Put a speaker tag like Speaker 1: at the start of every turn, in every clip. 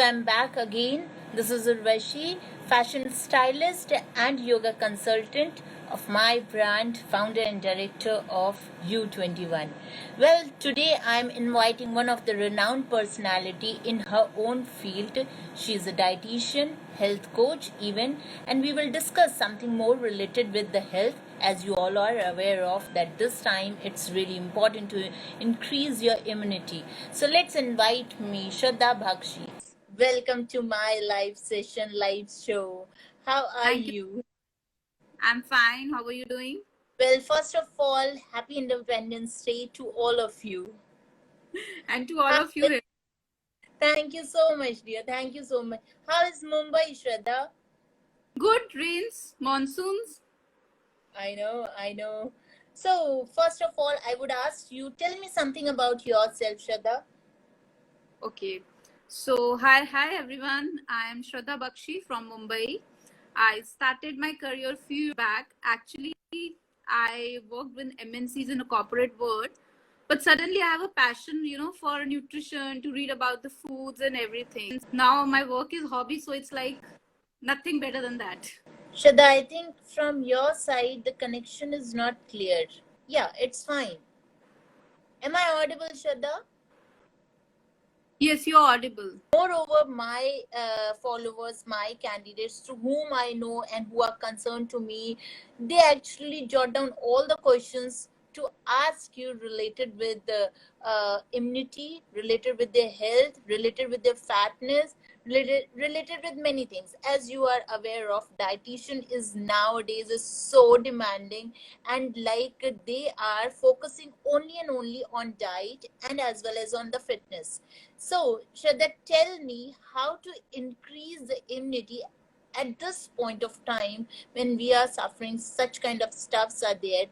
Speaker 1: I'm back again. This is Urvashi, fashion stylist and yoga consultant of my brand, founder and director of U21. Well, today I'm inviting one of the renowned personality in her own field. She's a dietitian, health coach even, and we will discuss something more related with the health. As you all are aware of that this time it's really important to increase your immunity. So let's invite me, Shradha Bakshi. Welcome to my live session, live show. How are
Speaker 2: Thank you.
Speaker 1: you?
Speaker 2: I'm fine. How are you doing?
Speaker 1: Well, first of all, happy Independence Day to all of you.
Speaker 2: And to all of you here.
Speaker 1: Thank you so much, dear. Thank you so much. How is Mumbai, Shradha?
Speaker 2: Good rains, monsoons.
Speaker 1: I know, I know. So, first of all, I would ask you, tell me something about yourself, Shradha.
Speaker 2: Okay. So, hi everyone. I am Shradha Bakshi from Mumbai. I started my career few years back. Actually, I worked with MNCs in a corporate world. But suddenly I have a passion, for nutrition, to read about the foods and everything. Now my work is hobby, so it's like nothing better than that.
Speaker 1: Shradha, I think from your side the connection is not clear. Yeah, it's fine. Am I audible, Shradha?
Speaker 2: Yes, you're audible.
Speaker 1: Moreover, my followers, my candidates to whom I know and who are concerned to me, they actually jot down all the questions to ask you related with the immunity, related with their health, related with their fatness, related with many things. As you are aware of, dietitian is nowadays is so demanding, and like they are focusing only and only on diet and as well as on the fitness. So, Shraddha, tell me how to increase the immunity at this point of time when we are suffering such kind of stuffs are there.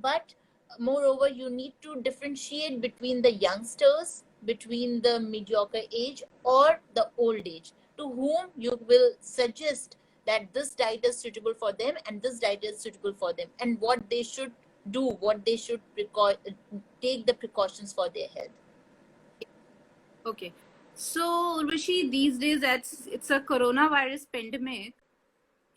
Speaker 1: But moreover, you need to differentiate between the youngsters, between the mediocre age or the old age, to whom you will suggest that this diet is suitable for them and this diet is suitable for them, and what they should do, what they should take the precautions for their health.
Speaker 2: Okay. So, Urvashi, these days it's a coronavirus pandemic.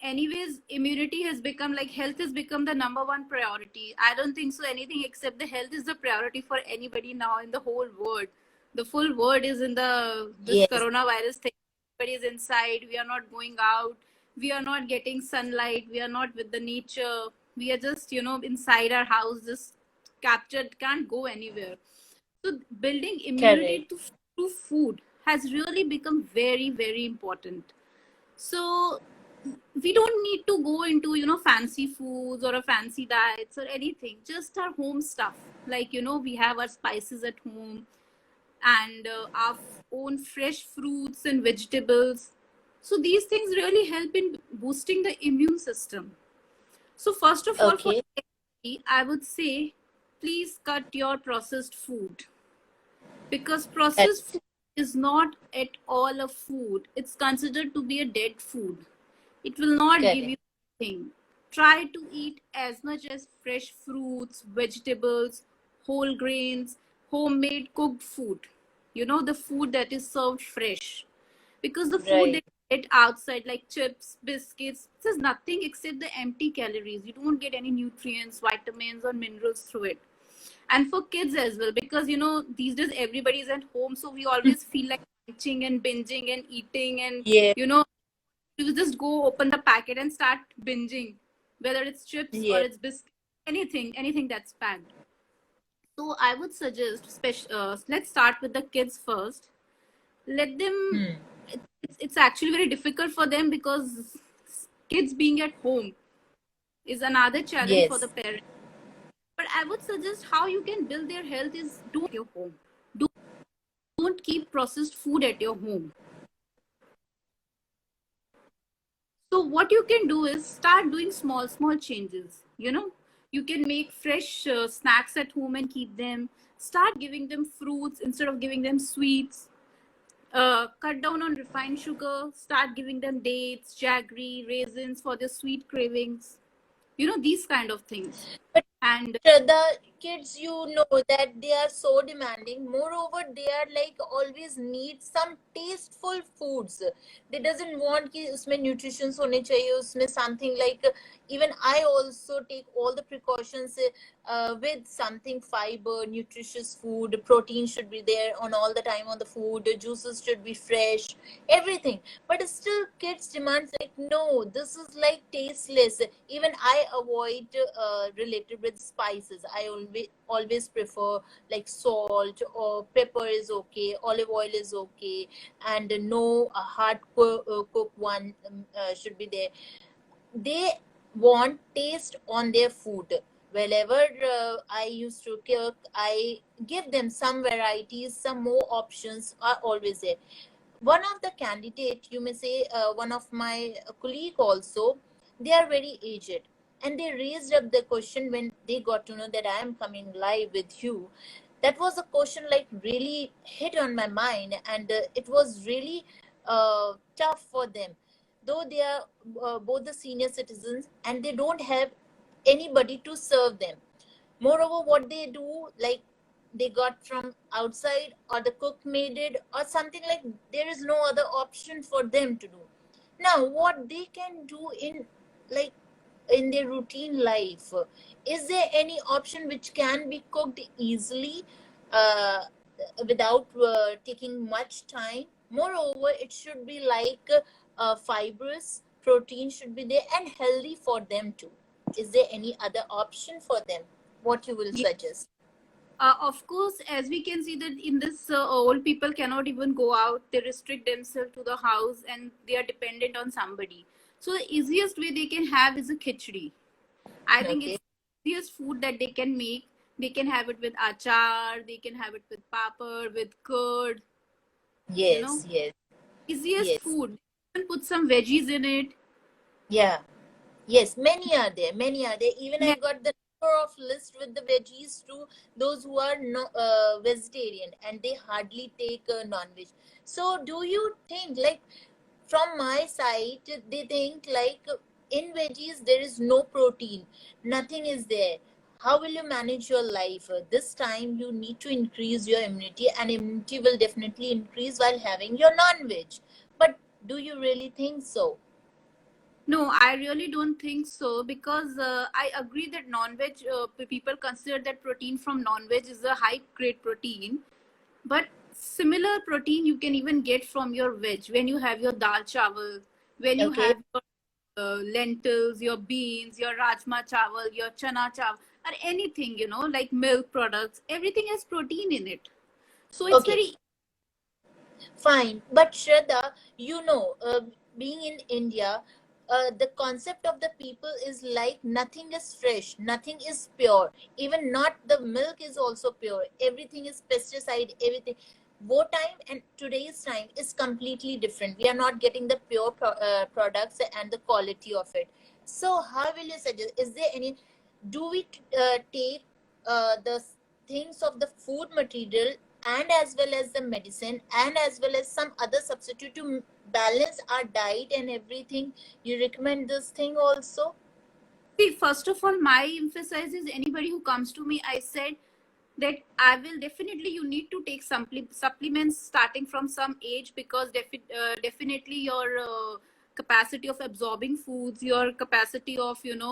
Speaker 2: Anyways, immunity has become like health has become the number one priority. I don't think so anything except the health is the priority for anybody now in the whole world. The full world is in this
Speaker 1: Yes,
Speaker 2: coronavirus thing. Everybody is inside. We are not going out. We are not getting sunlight. We are not with the nature. We are just, inside our house, just captured, can't go anywhere. So building immunity
Speaker 1: correct.
Speaker 2: to food has really become very, very important. So we don't need to go into, fancy foods or a fancy diets or anything. Just our home stuff. Like, we have our spices at home and our own fresh fruits and vegetables. So these things really help in boosting the immune system. So first of all, for
Speaker 1: Okay,
Speaker 2: everybody, I would say, please cut your processed food, because processed
Speaker 1: correct,
Speaker 2: food is not at all a food. It's considered to be a dead food. It will not give
Speaker 1: correct,
Speaker 2: you anything. Try to eat as much as fresh fruits, vegetables, whole grains, homemade cooked food. The food that is served fresh. Because the food that
Speaker 1: right,
Speaker 2: you get outside, like chips, biscuits, this is nothing except the empty calories. You don't get any nutrients, vitamins, or minerals through it. And for kids as well, because these days everybody's at home, so we always feel like munching and binging and eating, and
Speaker 1: yeah,
Speaker 2: you just go open the packet and start binging, whether it's chips or
Speaker 1: yeah,
Speaker 2: it's biscuit, anything that's packed. So I would suggest, let's start with the kids first. Let them.
Speaker 1: hmm.
Speaker 2: It's actually very difficult for them, because kids being at home is another challenge for the
Speaker 1: Yes,
Speaker 2: parents. But I would suggest how you can build their health is don't your home. Don't keep processed food at your home. So what you can do is start doing small changes. You can make fresh snacks at home and keep them. Start giving them fruits instead of giving them sweets. Cut down on refined sugar. Start giving them dates, jaggery, raisins for their sweet cravings. These kind of things. And
Speaker 1: Shraddha, kids, you know that they are so demanding. Moreover, they are like always need some tasteful foods. They doesn't want कि उसमें nutrition होने चाहिए, उसमें something like even I also take all the precautions with something fiber, nutritious food, protein should be there on all the time on the food, juices should be fresh, everything. But still, kids demand like no, this is like tasteless. Even I avoid related with spices. I always prefer like salt or pepper is okay, olive oil is okay, and no hard cook one should be there. They want taste on their food. Wherever I used to cook, I give them some varieties, some more options are always there. One of the candidate, you may say, one of my colleague also, they are very aged, and they raised up the question when they got to know that I am coming live with you. That was a question like really hit on my mind, and it was really tough for them, though they are both the senior citizens and they don't have anybody to serve them. Moreover, what they do, like they got from outside or the cook made it or something, like there is no other option for them to do. Now, what they can do in like in their routine life, is there any option which can be cooked easily uh, without taking much time? Moreover, it should be like fibrous, protein should be there and healthy for them too. Is there any other option for them? What you will
Speaker 2: yeah,
Speaker 1: suggest?
Speaker 2: of course, as we can see that in this, old people cannot even go out. They restrict themselves to the house and they are dependent on somebody. So the easiest way they can have is a khichdi. I think
Speaker 1: Okay.
Speaker 2: it's the easiest food that they can make. They can have it with achar, they can have it with papad, with curd, you know.
Speaker 1: Yes, yes,
Speaker 2: Easiest
Speaker 1: yes.
Speaker 2: food. You can put some veggies in it.
Speaker 1: Yeah. Yes, many are there. Many are there. Even I
Speaker 2: Yeah.
Speaker 1: got the number of list with the veggies to those who are no vegetarian and they hardly take non-veg. So, do you think like from my side they think like in veggies there is no protein, nothing is there. How will you manage your life? This time you need to increase your immunity, and immunity will definitely increase while having your non-veg. But do you really think so?
Speaker 2: No, I really don't think so because I agree that non-veg, people consider that protein from non-veg is a high grade protein, but similar protein you can even get from your veg when you have your dal chawal, when you
Speaker 1: Okay.
Speaker 2: have your lentils, your beans, your rajma chawal, your chana chawal, or anything, like milk products. Everything has protein in it. So it's
Speaker 1: Okay.
Speaker 2: very.
Speaker 1: Fine, but Shraddha, being in India, the concept of the people is like nothing is fresh, nothing is pure. Even not the milk is also pure. Everything is pesticide. Everything. War time and today's time is completely different. We are not getting the pure products and the quality of it. So, how will you suggest? Is there any? Do we take the things of the food material and as well as the medicine and as well as some other substitute to balance our diet and everything? You recommend this thing also?
Speaker 2: See, first of all, my emphasis is anybody who comes to me, I said that I will definitely, you need to take some supplements starting from some age because definitely your capacity of absorbing foods, your capacity of, your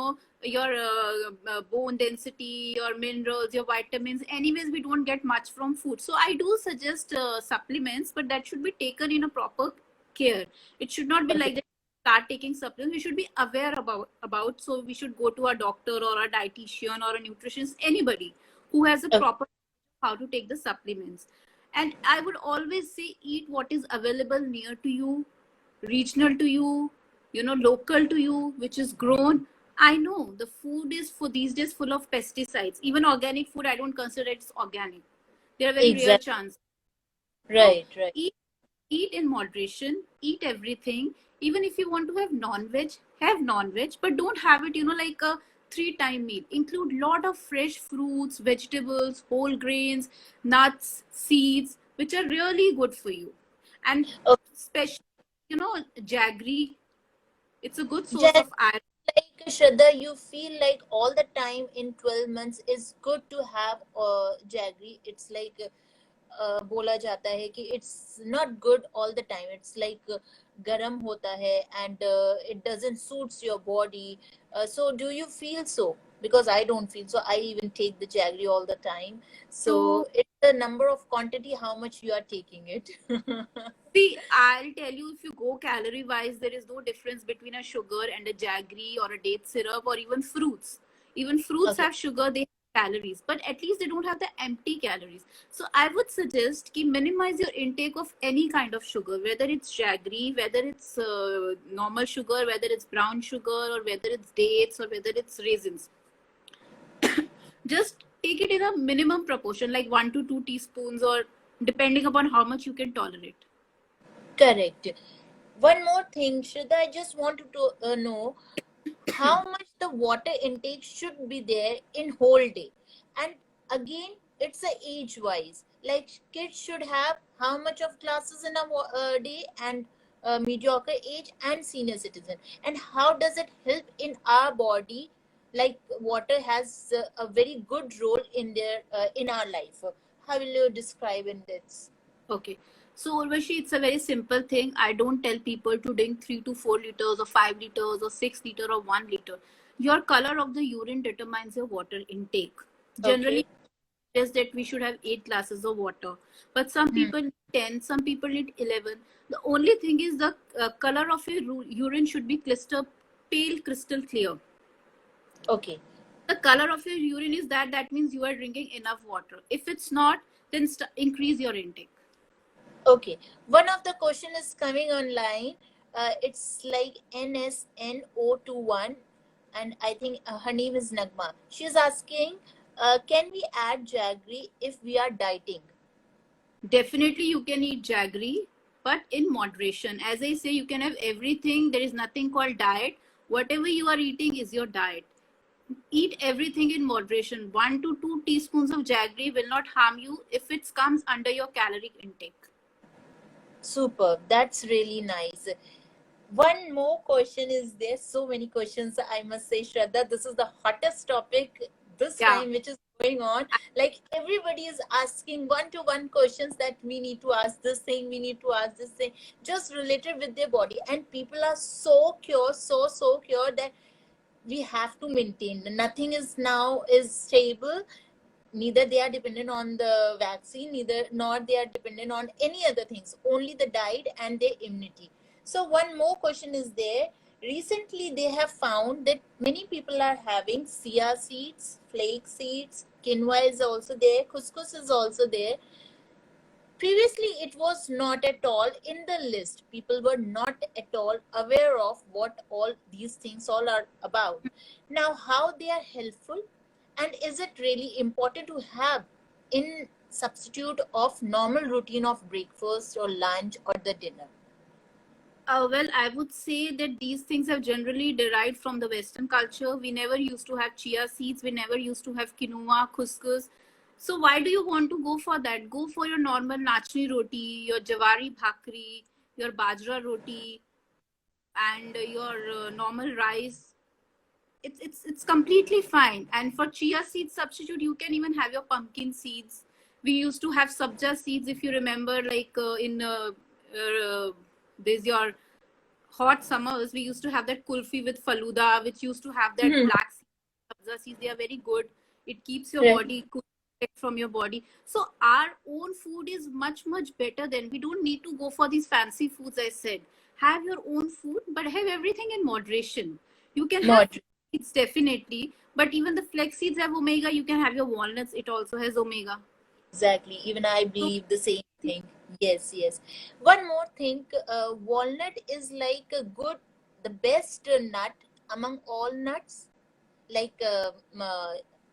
Speaker 2: bone density, your minerals, your vitamins, anyways, we don't get much from food. So I do suggest supplements, but that should be taken in a proper care. It should not be
Speaker 1: Okay.
Speaker 2: like that start taking supplements. We should be aware about, so we should go to a doctor or a dietitian or a nutritionist, anybody who has a
Speaker 1: Okay.
Speaker 2: proper how to take the supplements. And I would always say eat what is available near to you, regional to you, local to you, which is grown. I know the food is for these days full of pesticides. Even organic food, I don't consider it's organic. There are very rare
Speaker 1: Exactly.
Speaker 2: chances. So
Speaker 1: Right, right.
Speaker 2: eat in moderation, eat everything. Even if you want to have non-veg, but don't have it, like a three-time meal. Include lot of fresh fruits, vegetables, whole grains, nuts, seeds, which are really good for you. And
Speaker 1: Okay.
Speaker 2: especially, jaggery, it's a good source
Speaker 1: Jack,
Speaker 2: of iron.
Speaker 1: Shraddha, you feel like all the time in 12 months is good to have jaggery. It's like बोला जाता है कि it's not good all the time. It's like garam hota hai and it doesn't suits your body. So do you feel so? Because I don't feel so. I even take the jaggery all the time.
Speaker 2: So
Speaker 1: So it's the number of quantity, how much you are taking it.
Speaker 2: see, I'll tell you, if you go calorie wise, there is no difference between a sugar and a jaggery or a date syrup or even fruits. Even fruits
Speaker 1: Okay.
Speaker 2: have sugar, they have calories, but at least they don't have the empty calories. So I would suggest ki minimize your intake of any kind of sugar, whether it's jaggery, whether it's normal sugar, whether it's brown sugar, or whether it's dates, or whether it's raisins. Just take it in a minimum proportion, like 1 to 2 teaspoons, or depending upon how much you can tolerate.
Speaker 1: Correct. One more thing, Shraddha, I just wanted to know how much the water intake should be there in whole day. And again, it's a age wise, like kids should have how much of classes in a day, and mediocre age and senior citizen, and how does it help in our body, like water has a very good role in their in our life. How will you describe in this?
Speaker 2: Okay. So, Urvashi, it's a very simple thing. I don't tell people to drink 3 to 4 liters or 5 liters or 6 liter or 1 liter. Your color of the urine determines your water intake.
Speaker 1: Okay.
Speaker 2: Generally, just that we should have 8 glasses of water, but some
Speaker 1: Hmm.
Speaker 2: people need 10, some people need 11. The only thing is the color of your urine should be crystal pale, crystal clear.
Speaker 1: Okay.
Speaker 2: The color of your urine is that, that means you are drinking enough water. If it's not, then increase your intake.
Speaker 1: Okay, one of the question is coming online. It's like NSNO21, and I think her name is Nagma. She's asking, can we add jaggery if we are dieting?
Speaker 2: Definitely, you can eat jaggery, but in moderation. As I say, you can have everything. There is nothing called diet. Whatever you are eating is your diet. Eat everything in moderation. 1 to 2 teaspoons of jaggery will not harm you if it comes under your caloric intake.
Speaker 1: Superb. That's really nice. One more question is there. So many questions, I must say, Shraddha. This is the hottest topic this
Speaker 2: Yeah.
Speaker 1: time, which is going on. Like everybody is asking one-to-one questions that we need to ask this thing, we need to ask this thing, just related with their body. And people are so curious, so curious that we have to maintain. Nothing is now is stable, neither they are dependent on the vaccine, neither nor they are dependent on any other things, only the diet and their immunity. So one more question is there. Recently they have found that many people are having chia seeds, flax seeds, quinoa is also there, couscous is also there. Previously, it was not at all in the list. People were not at all aware of what all these things all are about. Now, how they are helpful, and is it really important to have in substitute of normal routine of breakfast or lunch or the dinner?
Speaker 2: Well, I would say that these things have generally derived from the Western culture. We never used to have chia seeds. We never used to have quinoa, couscous. So why do you want to go for that? Go for your normal nachni roti, your jawari bhakri, your bajra roti, and your normal rice. It's completely fine. And for chia seed substitute, you can even have your pumpkin seeds. We used to have sabja seeds, if you remember, like in there's your hot summers, we used to have that kulfi with faluda, which used to have that
Speaker 1: Mhm.
Speaker 2: black sabza seeds. They are very good. It keeps your
Speaker 1: Right.
Speaker 2: body cool from your body. So our own food is much better than, we don't need to go for these fancy foods. I said, have your own food, but have everything in moderation. You can have
Speaker 1: Moderate.
Speaker 2: seeds definitely, but even the flex seeds have omega. You can have your walnuts. It also has omega.
Speaker 1: Exactly. Even I
Speaker 2: So
Speaker 1: believe the same thing. Yes, yes. One more thing, walnut is like a good, the best nut among all nuts. Like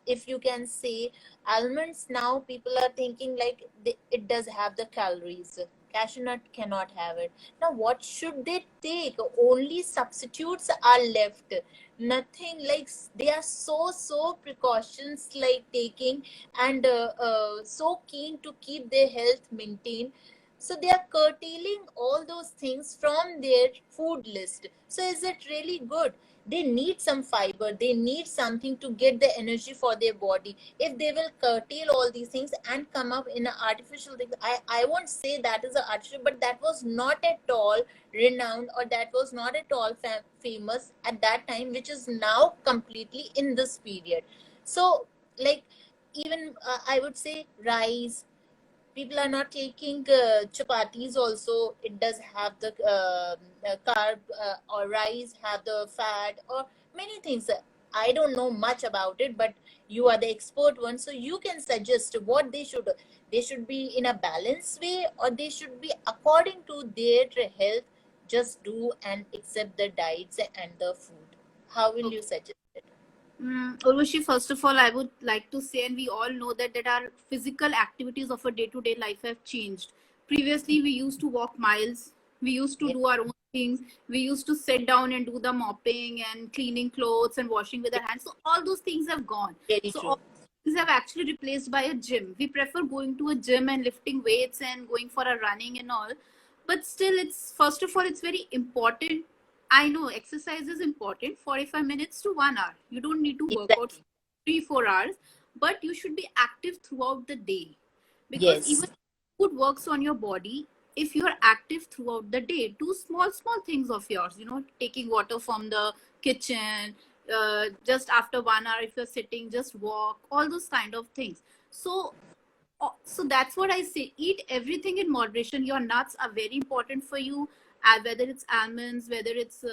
Speaker 1: if you can say almonds, now people are thinking like it does have the calories, cashew nut cannot have it. Now what should they take? Only substitutes are left, nothing like they are so precautions like taking, and so keen to keep their health maintained. So they are curtailing all those things from their food list. So is it really good? They need some fiber, they need something to get the energy for their body. If they will curtail all these things and come up in an artificial thing, I won't say that is a artificial, but that was not at all renowned, or that was not at all famous at that time, which is now completely in this period. So like, even I would say rice, people are not taking chapatis also. It does have the carb, or rice have the fat, or many things. I don't know much about it, but you are the expert one, so you can suggest what they should be in a balanced way, or they should be according to their health. Just do and accept the diets and the food. How will you
Speaker 2: Okay.
Speaker 1: suggest it?
Speaker 2: Urvashi, first of all, I would like to say, and we all know that our physical activities of a day-to-day life have changed. Previously, we used to walk miles. We used to
Speaker 1: Yeah,
Speaker 2: do our own things. We used to sit down and do the mopping and cleaning clothes and washing with
Speaker 1: yeah,
Speaker 2: our hands. So all those things have gone.
Speaker 1: very
Speaker 2: So
Speaker 1: true.
Speaker 2: all things have actually replaced by a gym. We prefer going to a gym and lifting weights and going for a running and all. But still, it's first of all, it's very important. I know exercise is important, 45 minutes to 1 hour. You don't need to work out
Speaker 1: Exactly.
Speaker 2: 3 4 hours, but you should be active throughout the day, because
Speaker 1: Yes.
Speaker 2: even food works on your body. If you are active throughout the day, do small things of yours, taking water from the kitchen, just after 1 hour, if you're sitting, just walk, all those kind of things. So that's what I say. Eat everything in moderation. Your nuts are very important for you, whether it's almonds, whether it's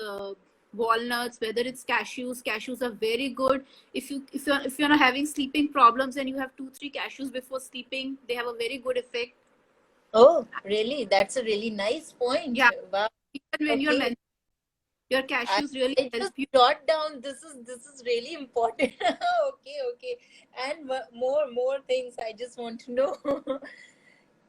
Speaker 2: walnuts, whether it's cashews. Cashews are very good. If you're not having sleeping problems and you have 2 3 cashews before sleeping, they have a very good effect.
Speaker 1: Oh, really? That's a really nice point.
Speaker 2: Yeah,
Speaker 1: Wow.
Speaker 2: even when
Speaker 1: Okay.
Speaker 2: your
Speaker 1: I,
Speaker 2: cashews really
Speaker 1: I
Speaker 2: help
Speaker 1: just
Speaker 2: you.
Speaker 1: jot down. This is really important. Okay, okay. And more things I just want to know.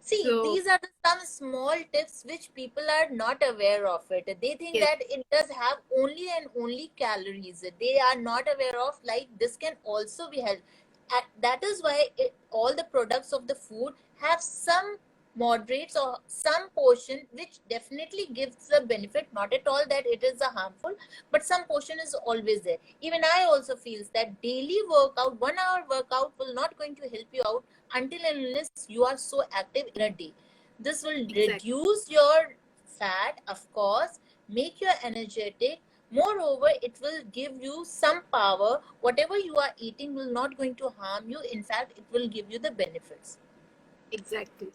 Speaker 1: See,
Speaker 2: So
Speaker 1: these are some small tips which people are not aware of it. They think
Speaker 2: yes,
Speaker 1: that it does have only and only calories. They are not aware of like this can also be health. That is why all the products of the food have some moderates or some portion which definitely gives the benefit. Not at all that it is a harmful, but some portion is always there. Even I also feels that daily workout, 1 hour workout will not going to help you out until and unless you are so active in a day. This will
Speaker 2: exactly,
Speaker 1: reduce your fat, of course, make you energetic. Moreover, it will give you some power. Whatever you are eating will not going to harm you. In fact, it will give you the benefits.
Speaker 2: exactly.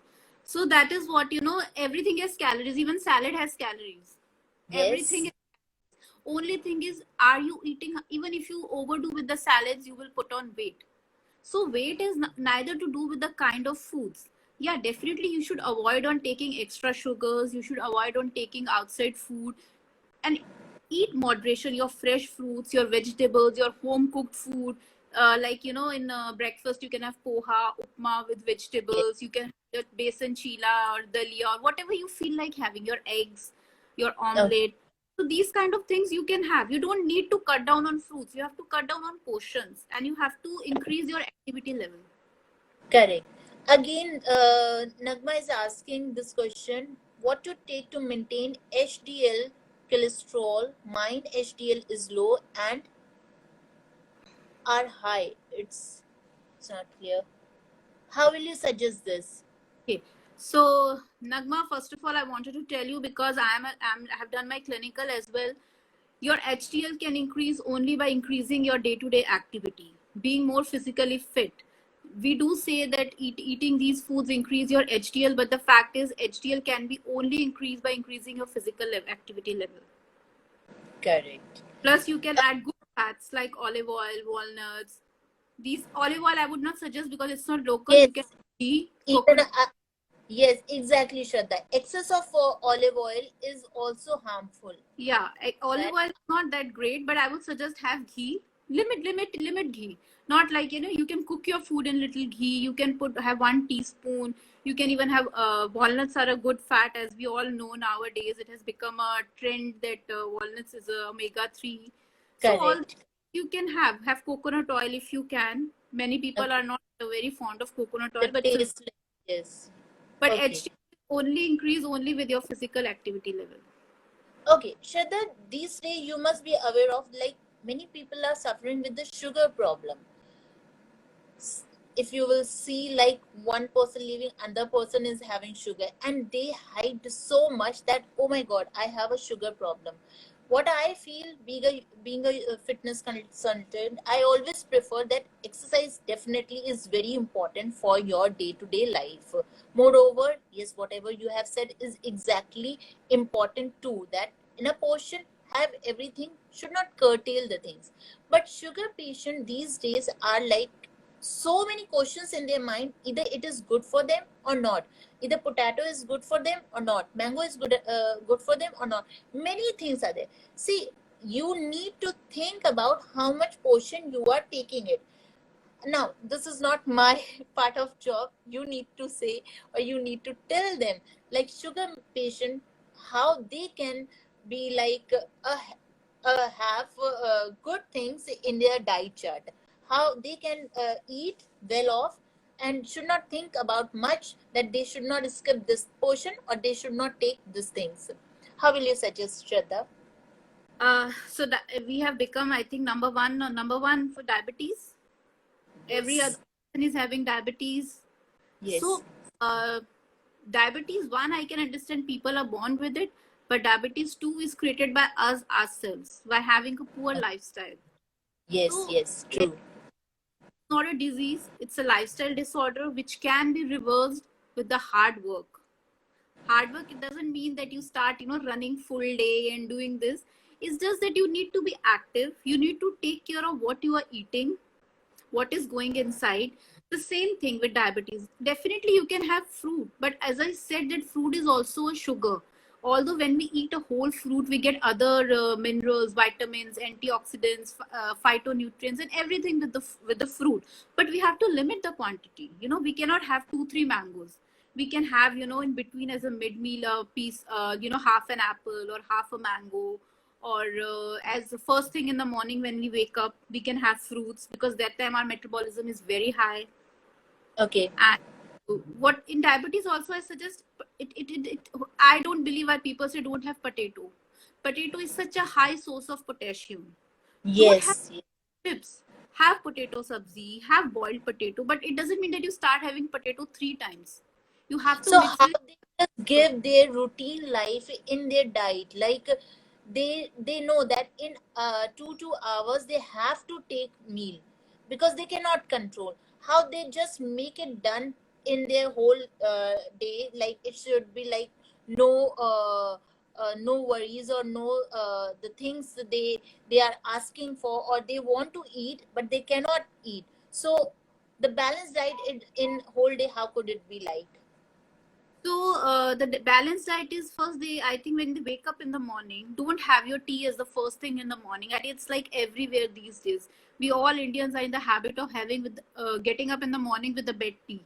Speaker 2: So that is what, everything has calories. Even salad has calories. Everything.
Speaker 1: Yes,
Speaker 2: Only thing is, are you eating? Even if you overdo with the salads, you will put on weight. So weight is neither to do with the kind of foods. Yeah, definitely you should avoid on taking extra sugars. You should avoid on taking outside food, and eat moderation. Your fresh fruits, your vegetables, your home cooked food. Like, in breakfast you can have poha, upma with
Speaker 1: yes,
Speaker 2: vegetables. You can have your besan chila or dalia or whatever you feel like having. Your eggs, your
Speaker 1: okay,
Speaker 2: omelette. So these kind of things you can have. You don't need to cut down on fruits. You have to cut down on portions, and you have to increase your activity level.
Speaker 1: correct. Again, Nagma is asking this question: what to take to maintain HDL cholesterol? Mine HDL is low and are high. It's not clear. How will you suggest this?
Speaker 2: Okay. So, Nagma, first of all, I wanted to tell you, because I have done my clinical as well. Your HDL can increase only by increasing your day-to-day activity, being more physically fit. We do say that eating these foods increase your HDL, but the fact is HDL can be only increased by increasing your physical activity level.
Speaker 1: Correct.
Speaker 2: Plus, you can add good fats like olive oil, walnuts. These olive oil I would not suggest because it's not local.
Speaker 1: Yes,
Speaker 2: You can ghee,
Speaker 1: even
Speaker 2: coconut.
Speaker 1: yes, exactly, Shraddha. Excess of olive oil is also harmful.
Speaker 2: Yeah, olive
Speaker 1: That
Speaker 2: oil is not that great, but I would suggest have ghee. Limit ghee. Not like, you can cook your food in little ghee. You can have 1 teaspoon. You can even have walnuts are a good fat, as we all know nowadays. It has become a trend that walnuts is a omega 3. So all
Speaker 1: correct.
Speaker 2: you can have coconut oil if you can. Many people
Speaker 1: Okay.
Speaker 2: are not very fond of coconut
Speaker 1: The
Speaker 2: oil, but
Speaker 1: taste, yes.
Speaker 2: but
Speaker 1: Okay.
Speaker 2: HDL only increase only with your physical activity level.
Speaker 1: Okay, Shraddha, these days you must be aware of, like, many people are suffering with the sugar problem. If you will see, like, one person leaving, another person is having sugar, and they hide so much that, oh my god, I have a sugar problem. What I feel, being a fitness consultant, I always prefer that exercise definitely is very important for your day-to-day life. Moreover, yes, whatever you have said is exactly important too, that in a portion have everything, should not curtail the things. But sugar patient these days are like, so many questions in their mind, either it is good for them or not, either potato is good for them or not, mango is good for them or not, many things are there. See, you need to think about how much portion you are taking it. Now, this is not my part of job, you need to say, or you need to tell them, like, sugar patient, how they can be like have good things in their diet chart, how they can eat well off, and should not think about much, that they should not skip this portion or they should not take these things. How will you suggest, Shraddha?
Speaker 2: So that we have become, I think, number one for diabetes. Every other
Speaker 1: Yes.
Speaker 2: person is having diabetes.
Speaker 1: Yes.
Speaker 2: So, diabetes one, I can understand people are born with it, but diabetes two is created by us ourselves by having a poor lifestyle.
Speaker 1: Yes.
Speaker 2: So,
Speaker 1: Yes.
Speaker 2: it's
Speaker 1: True.
Speaker 2: not a disease; it's a lifestyle disorder which can be reversed with the hard work. Hard work, it doesn't mean that you start, running full day and doing this. It's just that you need to be active. You need to take care of what you are eating, what is going inside. The same thing with diabetes. Definitely you can have fruit, but as I said, that fruit is also a sugar. Although when we eat a whole fruit, we get other minerals, vitamins, antioxidants, phytonutrients, and everything with the fruit. But we have to limit the quantity. We cannot have 2-3 mangoes. We can have, in between, as a mid meal, a piece, half an apple or half a mango, or as the first thing in the morning when we wake up, we can have fruits, because that time our metabolism is very high.
Speaker 1: Okay.
Speaker 2: And what in diabetes also, I suggest, it I don't believe why people say don't have potato. Potato is such a high source of potassium. Don't have
Speaker 1: Yes.
Speaker 2: chips, have potato sabzi, have boiled potato, but it doesn't mean that you start having potato 3 times. You have to
Speaker 1: So
Speaker 2: mix
Speaker 1: how
Speaker 2: it.
Speaker 1: they just give their routine life in their diet, like, they know that in 2 hours they have to take meal, because they cannot control how they just make it done in their whole day, like it should be like no no worries, or no the things that they are asking for, or they want to eat but they cannot eat. So the balanced diet in whole day, how could it be like?
Speaker 2: So the balanced diet is, first, they, I think, when they wake up in the morning, don't have your tea as the first thing in the morning. And it's like everywhere these days. We all Indians are in the habit of having with getting up in the morning with the bed tea.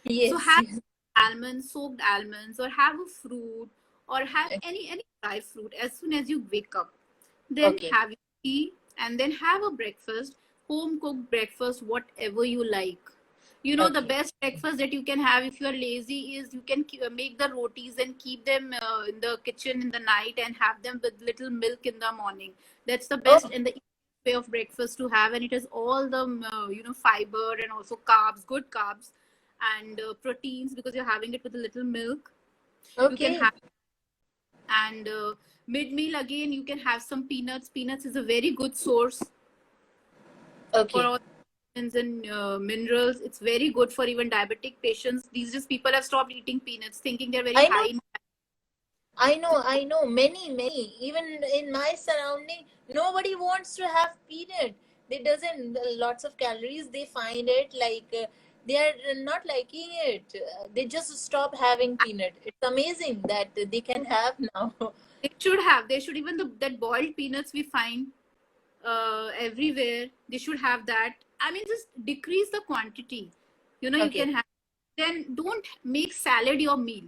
Speaker 2: So
Speaker 1: Yes,
Speaker 2: have
Speaker 1: yes.
Speaker 2: almonds, soaked almonds, or have a fruit, or have
Speaker 1: Okay.
Speaker 2: any dry fruit as soon as you wake up. Then
Speaker 1: Okay.
Speaker 2: have your tea, and then have a breakfast, home cooked breakfast, whatever you like. The
Speaker 1: Okay.
Speaker 2: best breakfast that you can have if you are lazy is you can make the rotis and keep them in the kitchen in the night and have them with little milk in the morning. That's the best
Speaker 1: Oh,
Speaker 2: and the easiest way of breakfast to have, and it has all the fiber and also carbs, good carbs, and proteins, because you're having it with a little milk. You can
Speaker 1: okay.
Speaker 2: have, and mid meal again, you can have some peanuts. Peanuts is a very good source for
Speaker 1: Okay.
Speaker 2: all vitamins and minerals. It's very good for even diabetic patients. These days, people have stopped eating peanuts, thinking they're very
Speaker 1: I know,
Speaker 2: high in.
Speaker 1: I know. Many. Even in my surrounding, nobody wants to have peanut. They doesn't lots of calories. They find it like they are not liking it. They just stop having peanut. It's amazing that they can have now.
Speaker 2: They should have. They should even that boiled peanuts we find everywhere. They should have that. I mean, just decrease the quantity. You
Speaker 1: Okay.
Speaker 2: can have. Then don't make salad your meal.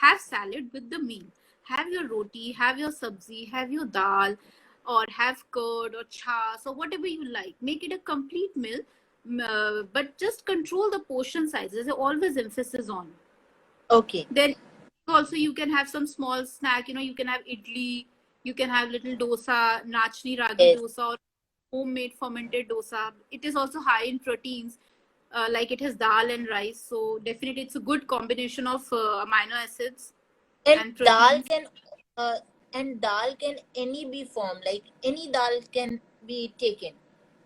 Speaker 2: Have salad with the meal. Have your roti, have your sabzi, have your dal, or have curd or chas or whatever you like. Make it a complete meal, but just control the portion size. There's always emphasis on.
Speaker 1: Okay.
Speaker 2: Then Also, you can have some small snack. You can have idli, you can have little dosa, nachni ragi
Speaker 1: Yes.
Speaker 2: dosa, or homemade fermented dosa. It is also high in proteins, like it has dal and rice. So definitely, it's a good combination of amino acids
Speaker 1: And
Speaker 2: and
Speaker 1: dal
Speaker 2: proteins.
Speaker 1: can uh, dal can any be formed, like any dal can be taken.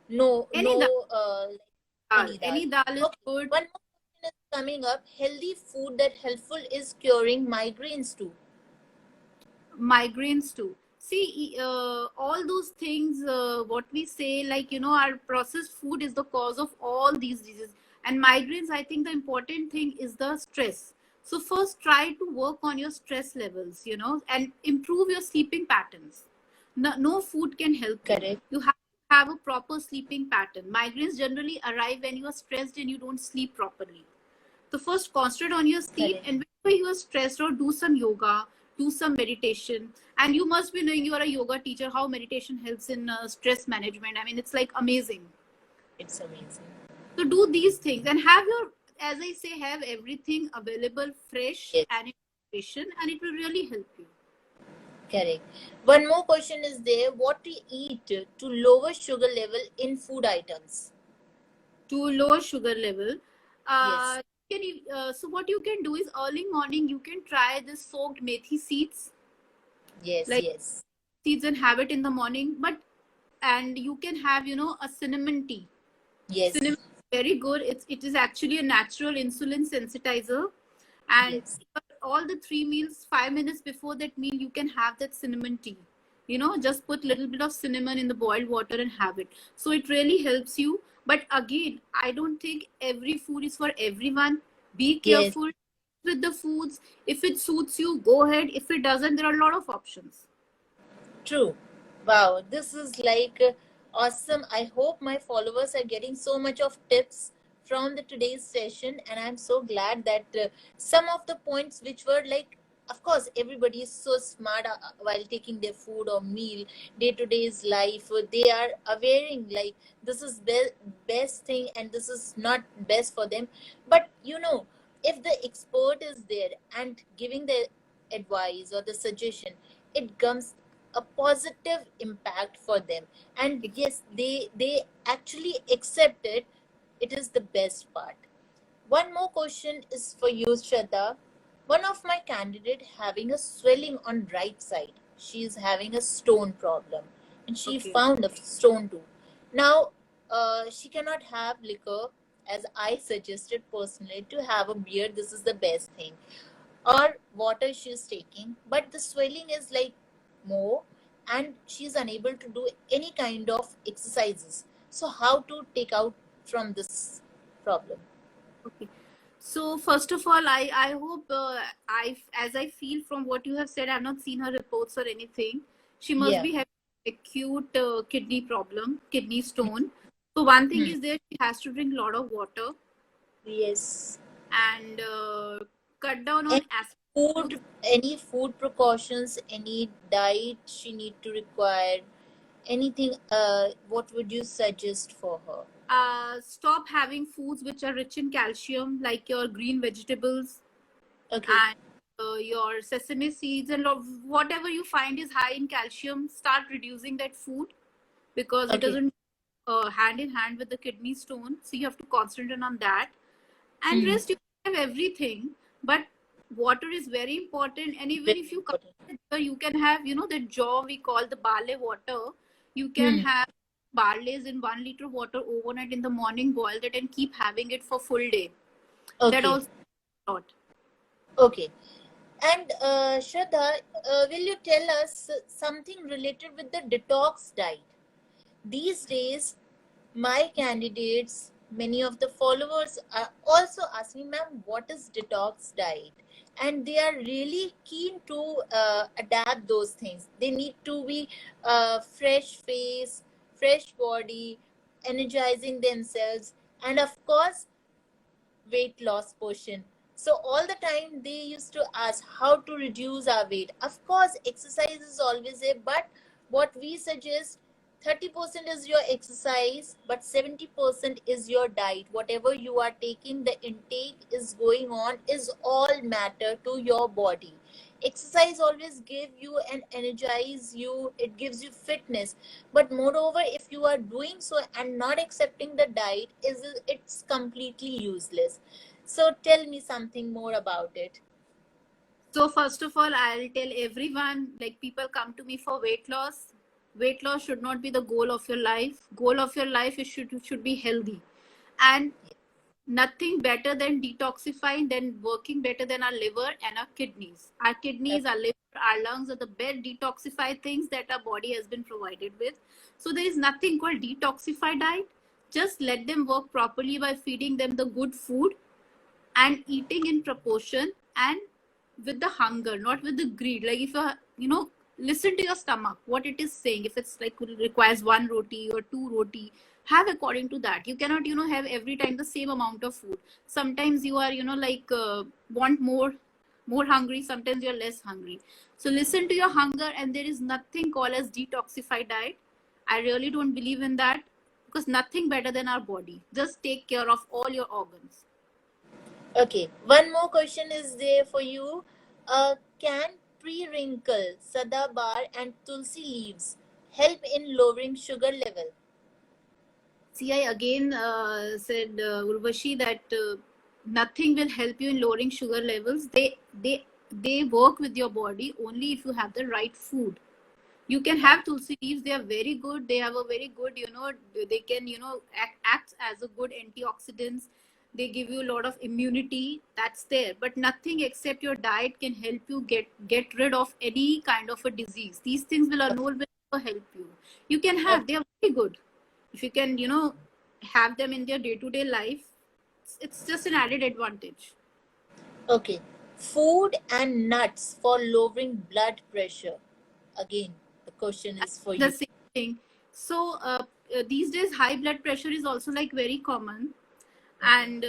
Speaker 1: No,
Speaker 2: Any dal,
Speaker 1: no, any dal.
Speaker 2: any dal is
Speaker 1: Okay.
Speaker 2: good.
Speaker 1: One more question is coming up. Healthy food that helpful is curing migraines too.
Speaker 2: Migraines too. See, all those things, what we say, like, our processed food is the cause of all these diseases. And migraines, I think the important thing is the stress. So first try to work on your stress levels, and improve your sleeping patterns. No food can help you.
Speaker 1: Correct.
Speaker 2: You have to have a proper sleeping pattern. Migraines generally arrive when you are stressed and you don't sleep properly. So first concentrate on your sleep,
Speaker 1: Correct.
Speaker 2: and whenever you are stressed, or do some yoga, do some meditation. And you must be knowing, you are a yoga teacher, how meditation helps in stress management. I mean, it's like amazing.
Speaker 1: It's amazing.
Speaker 2: So do these things and have your, as I say, have everything available fresh
Speaker 1: Yes.
Speaker 2: and in nutrition, and it will really help you.
Speaker 1: Correct. One more question is there. What to eat to lower sugar level in food items?
Speaker 2: To lower sugar level,
Speaker 1: Yes.
Speaker 2: so what you can do is, early morning you can try this soaked methi seeds,
Speaker 1: Yes.
Speaker 2: like
Speaker 1: Yes.
Speaker 2: seeds, and have it in the morning. And you can have, a cinnamon tea.
Speaker 1: Yes.
Speaker 2: Cinnamon is very good. It is actually a natural insulin sensitizer. And
Speaker 1: Yes.
Speaker 2: all the 3 meals, 5 minutes before that meal, you can have that cinnamon tea. Just put little bit of cinnamon in the boiled water and have it. So it really helps you. But again, I don't think every food is for everyone. Be
Speaker 1: Yes.
Speaker 2: careful with the foods. If it suits you, go ahead. If it doesn't, there are a lot of options.
Speaker 1: True. Wow, this is like awesome. I hope my followers are getting so much of tips from the today's session, and I'm so glad that some of the points which were like, of course, everybody is so smart while taking their food or meal, day to day's life. They are awareing like this is best thing and this is not best for them. But if the expert is there and giving the advice or the suggestion, it comes a positive impact for them, and yes, they actually accept it. It is the best part. One more question is for you, Shraddha. One of my candidate having a swelling on right side. She is having a stone problem, and she
Speaker 2: Okay.
Speaker 1: found a stone too. Now, she cannot have liquor, as I suggested personally to have a beer. This is the best thing, or water she's taking, but the swelling is like more, and she's unable to do any kind of exercises. So how to take out from this problem?
Speaker 2: Okay. So first of all, I hope, I as I feel from what you have said, I've not seen her reports or anything. She must
Speaker 1: Yeah.
Speaker 2: be having acute kidney problem, kidney stone. So one thing
Speaker 1: Hmm.
Speaker 2: is there, she has to drink a lot of water,
Speaker 1: Yes.
Speaker 2: and cut down
Speaker 1: Any
Speaker 2: on acid food.
Speaker 1: food precautions, any diet she need to require, anything, what would you suggest for her?
Speaker 2: Stop having foods which are rich in calcium, like your green vegetables
Speaker 1: Okay.
Speaker 2: and your sesame seeds, and whatever you find is high in calcium. Start reducing that food, because it
Speaker 1: Okay.
Speaker 2: doesn't hand in hand with the kidney stone. So you have to concentrate on that. And
Speaker 1: Hmm.
Speaker 2: rest, you have everything, but water is very important. And even
Speaker 1: Very
Speaker 2: if you
Speaker 1: important.
Speaker 2: consider, you can have, the jaw we call the barley water. You can
Speaker 1: Hmm.
Speaker 2: have barleys in 1 liter water overnight, in the morning boil that and keep having it for full day. That
Speaker 1: Okay.
Speaker 2: also a lot.
Speaker 1: Okay. And Shraddha, will you tell us something related with the detox diet? These days, my candidates, many of the followers are also asking, ma'am, what is detox diet? And they are really keen to adapt those things. They need to be fresh face, fresh body, energizing themselves, and of course, weight loss portion. So all the time they used to ask how to reduce our weight. Of course, exercise is always a, but what we suggest, 30% is your exercise, but 70% is your diet. Whatever you are taking, the intake is going on, is all matter to your body. Exercise always give you and energize you, it gives you fitness. But moreover, if you are doing so and not accepting the diet, is it's completely useless. So tell me something more about it.
Speaker 2: So first of all, I'll tell everyone, like people come to me for weight loss. Weight loss should not be the goal of your life. Goal of your life is should be healthy. And nothing better than detoxifying, than working better than our liver and our kidneys. Our kidneys, our liver, our lungs are the best detoxify things that our body has been provided with. So there is nothing called detoxify diet. Just let them work properly by feeding them the good food and eating in proportion and with the hunger, not with the greed. Like if you listen to your stomach, what it is saying. If it's like requires one roti or two roti, have according to that. You cannot have every time the same amount of food. Sometimes you are like want more hungry, sometimes you're less hungry. So listen to your hunger, and there is nothing called as detoxify diet. I really don't believe in that, because nothing better than our body. Just take care of all your organs.
Speaker 1: Okay, one more question is there for you. Can pre-wrinkle, sadabar, and tulsi leaves help in lowering sugar level?
Speaker 2: See, I again said, Urvashi, that nothing will help you in lowering sugar levels. They work with your body only if you have the right food. You can have tulsi leaves; they are very good. They have a very good, they can act as a good antioxidants. They give you a lot of immunity. That's there, but nothing except your diet can help you get rid of any kind of a disease. These things will never help you. You can
Speaker 1: Okay,
Speaker 2: have; they are very good if you can have them in their day-to-day life. It's just an added advantage.
Speaker 1: okay. Food and nuts for lowering blood pressure. Again, the question is for
Speaker 2: The
Speaker 1: you.
Speaker 2: same thing. So these days high blood pressure is also like very common,
Speaker 1: Okay,
Speaker 2: and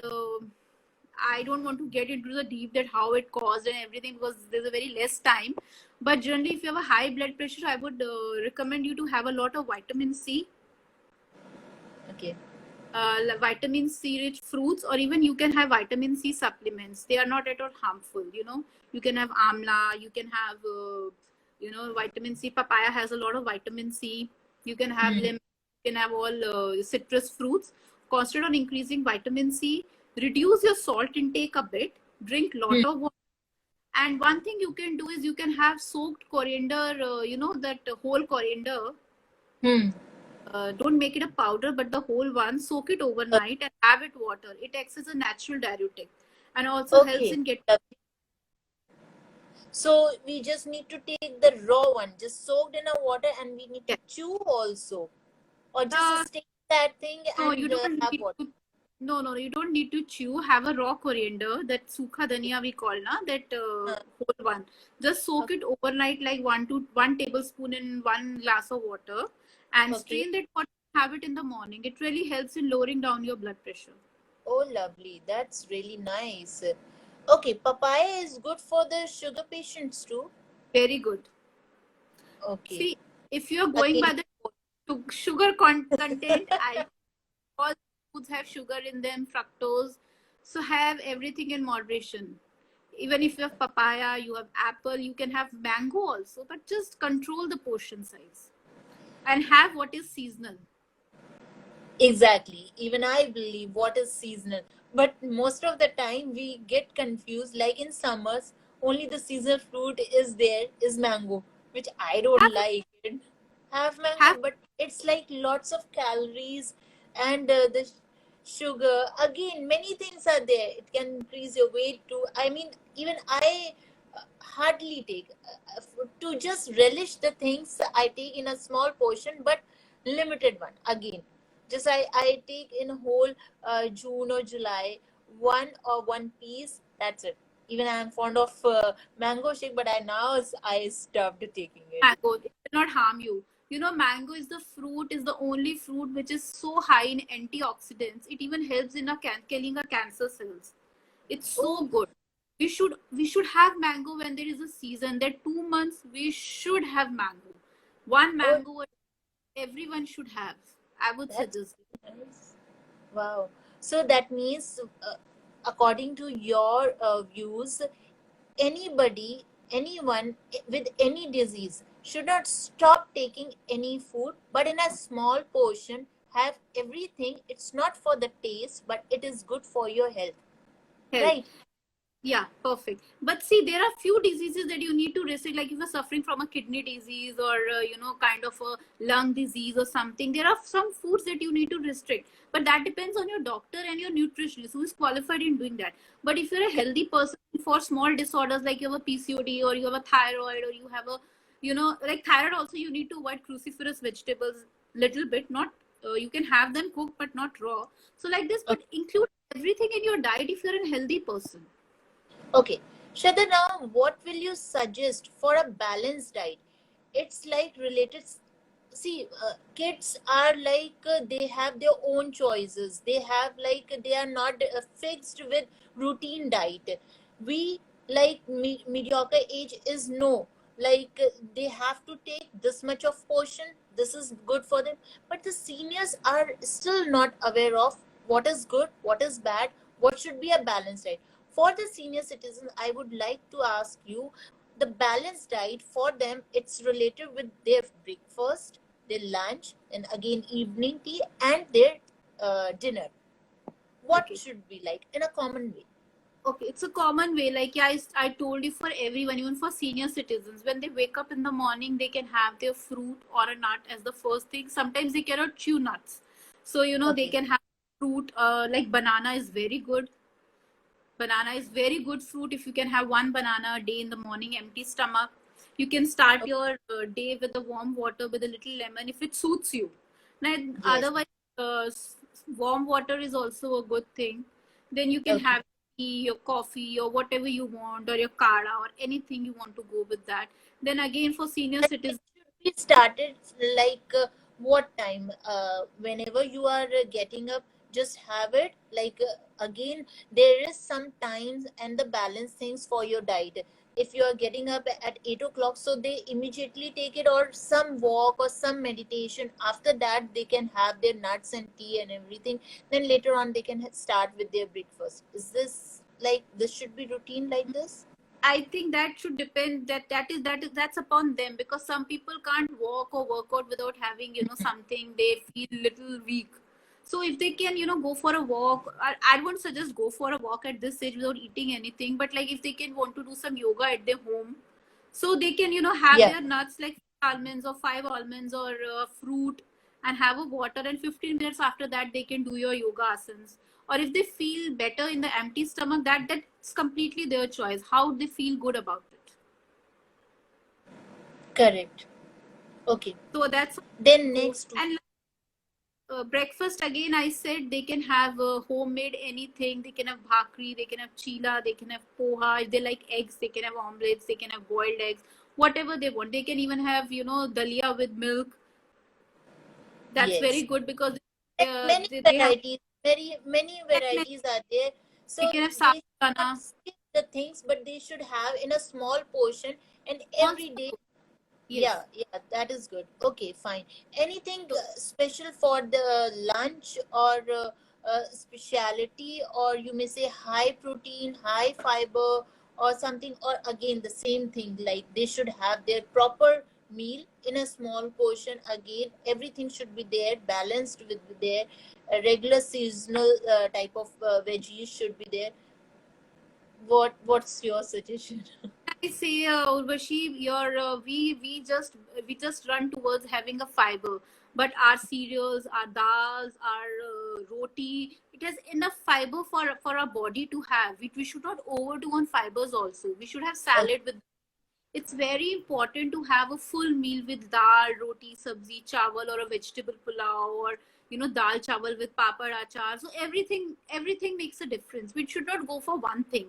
Speaker 2: I don't want to get into the deep that how it caused and everything, because there's a very less time. But generally, if you have a high blood pressure, I would recommend you to have a lot of vitamin C,
Speaker 1: okay.
Speaker 2: vitamin C rich fruits, or even you can have vitamin C supplements. They are not at all harmful. You can have amla, you can have vitamin C. Papaya has a lot of vitamin C. You can have
Speaker 1: Hmm.
Speaker 2: lemon, you can have all citrus fruits. Concentrate on increasing vitamin C. Reduce your salt intake a bit. Drink
Speaker 1: Hmm.
Speaker 2: lot of water. And one thing you can do is you can have soaked coriander, that whole coriander.
Speaker 1: Hmm.
Speaker 2: Don't make it a powder, but the whole one. Soak it overnight and have it water. It acts as a natural diuretic and also helps
Speaker 1: Okay.
Speaker 2: in getting.
Speaker 1: So we just need to take the raw one, just soaked in a water, and we need to
Speaker 2: Yeah.
Speaker 1: chew also, or just
Speaker 2: Uh,
Speaker 1: stick that thing
Speaker 2: no, you
Speaker 1: and
Speaker 2: don't
Speaker 1: have
Speaker 2: need
Speaker 1: water.
Speaker 2: to. No, you don't need to chew. Have a raw coriander, that sukha dhania we call na, that
Speaker 1: Uh,
Speaker 2: whole one. Just soak
Speaker 1: okay.
Speaker 2: it overnight, like 1 tablespoon in 1 glass of water, and
Speaker 1: Okay.
Speaker 2: strain that water. Have it in the morning. It really helps in lowering down your blood pressure.
Speaker 1: Oh, lovely. That's really nice. Okay, papaya is good for the sugar patients too.
Speaker 2: Very good.
Speaker 1: Okay.
Speaker 2: See, if you're going
Speaker 1: Again,
Speaker 2: by the sugar content, I all foods have sugar in them, fructose. So have everything in moderation. Even if you have papaya, you have apple, you can have mango also, but just control the portion size and have what is seasonal.
Speaker 1: exactly. Even I believe what is seasonal. But most of the time we get confused. Like in summers, only the seasonal fruit is there is mango, which I don't
Speaker 2: Have
Speaker 1: like it. Have mango,
Speaker 2: have
Speaker 1: but it's like lots of calories and the sugar. Again, many things are there. It can increase your weight too. I mean, even I hardly take to just relish the things I take in a small portion, but limited one. Again, just I take in whole June or July one piece. That's it. Even I am fond of mango shake, but I stopped taking it.
Speaker 2: mango. It will not harm you. Mango is the fruit, is the only fruit which is so high in antioxidants. It even helps in killing a cancer cells. It's so
Speaker 1: Oh,
Speaker 2: good. We should have mango when there is a season. That 2 months we should have mango. One
Speaker 1: oh,
Speaker 2: mango. everyone should have. I would
Speaker 1: That's
Speaker 2: suggest.
Speaker 1: nice. Wow. So that means, according to your views, anybody, anyone with any disease should not stop taking any food, but in a small portion, have everything. It's not for the taste, but it is good for your health,
Speaker 2: Health.
Speaker 1: right?
Speaker 2: Yeah, perfect. But see, there are few diseases that you need to restrict. Like if you're suffering from a kidney disease or kind of a lung disease or something, there are some foods that you need to restrict. But that depends on your doctor and your nutritionist who is qualified in doing that. But if you're a healthy person, for small disorders like you have a PCOD or you have a thyroid or you have a, like thyroid also, you need to avoid cruciferous vegetables little bit. Not you can have them cooked but not raw. So like this, but
Speaker 1: Okay.
Speaker 2: include everything in your diet if you're a healthy person.
Speaker 1: Okay. Shraddha, now what will you suggest for a balanced diet? It's like related. See, kids are like, they have their own choices. They have like, they are not fixed with routine diet. We, like, mediocre age is no, like, they have to take this much of portion. This is good for them, but the seniors are still not aware of what is good, what is bad, what should be a balanced diet. For the senior citizens, I would like to ask you, the balanced diet for them, it's related with their breakfast, their lunch, and again evening tea, and their dinner. What
Speaker 2: Okay.
Speaker 1: should be like in a common way?
Speaker 2: Okay, it's a common way. Like yeah, I told you, for everyone, even for senior citizens, when they wake up in the morning, they can have their fruit or a nut as the first thing. Sometimes they cannot chew nuts, so they
Speaker 1: Okay.
Speaker 2: can have fruit. Like banana is very good. Banana is very good fruit. If you can have one banana a day in the morning, empty stomach, you can start
Speaker 1: Okay.
Speaker 2: your day with the warm water with a little lemon if it suits you. Now,
Speaker 1: Yes.
Speaker 2: otherwise, warm water is also a good thing. Then you can
Speaker 1: Okay.
Speaker 2: have tea or coffee or whatever you want, or your kada or anything you want to go with that. Then again, for senior
Speaker 1: And it
Speaker 2: citizens,
Speaker 1: should be started like, what time? Whenever you are getting up, just have it. Like, again, there is some times and the balance things for your diet. If you are getting up at 8 o'clock, so they immediately take it, or some walk or some meditation. After that, they can have their nuts and tea and everything. Then later on, they can start with their breakfast. Is this like, this should be routine like this?
Speaker 2: I think that should depend. That's upon them, because some people can't walk or work out without having something. They feel little weak. So if they can go for a walk, I won't suggest go for a walk at this age without eating anything. But like if they can want to do some yoga at their home, so they can have
Speaker 1: Yeah.
Speaker 2: their nuts like almonds or 5 almonds or fruit, and have a water, and 15 minutes after that they can do your yoga asanas. Or if they feel better in the empty stomach, that's completely their choice, how they feel good about it.
Speaker 1: Correct. Okay.
Speaker 2: So that's how
Speaker 1: Then
Speaker 2: go.
Speaker 1: next.
Speaker 2: And breakfast, again I said, they can have homemade anything. They can have bhakri, they can have chila, they can have poha. If they like eggs, they can have omelets, they can have boiled eggs, whatever they want. They can even have dalia with milk. That's very
Speaker 1: Yes.
Speaker 2: good, because
Speaker 1: And many
Speaker 2: they have
Speaker 1: varieties, very many
Speaker 2: definitely,
Speaker 1: varieties are there.
Speaker 2: they
Speaker 1: So
Speaker 2: can have
Speaker 1: they should not
Speaker 2: sabudana
Speaker 1: skip the things, but they should have in a small portion and every day.
Speaker 2: also.
Speaker 1: Yeah,
Speaker 2: Yes.
Speaker 1: yeah, that is good. Okay, fine. Anything
Speaker 2: So
Speaker 1: special for the lunch, or speciality, or you may say high protein, high fiber, or something, or again the same thing, like they should have their proper meal in a small portion. Again, everything should be there, balanced with their regular seasonal type of veggies should be there. What's your suggestion?
Speaker 2: I say, Urvashi, your we just run towards having a fiber, but our cereals, our dals, our roti, it has enough fiber for our body to have. We should not overdo on fibers also. We should have
Speaker 1: Okay.
Speaker 2: salad with. It's very important to have a full meal with dal, roti, sabzi, chawal, or a vegetable pulao, or dal chawal with papad achar. So everything makes a difference. We should not go for one thing.